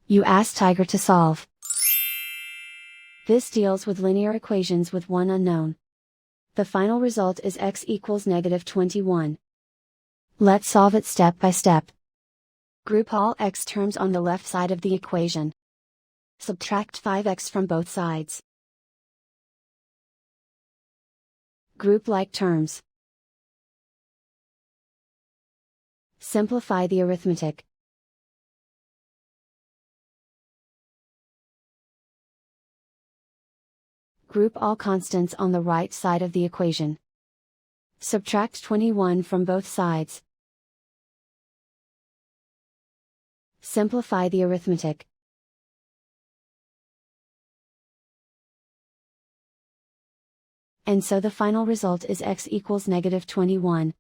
You ask Tiger to solve. This deals with linear equations with one unknown. The final result is x equals -21. Let's solve it step by step. Group all x terms on the left side of the equation. Subtract 5x from both sides. Group like terms. Simplify the arithmetic. Group all constants on the right side of the equation. Subtract 21 from both sides. Simplify the arithmetic. And so the final result is x equals -21.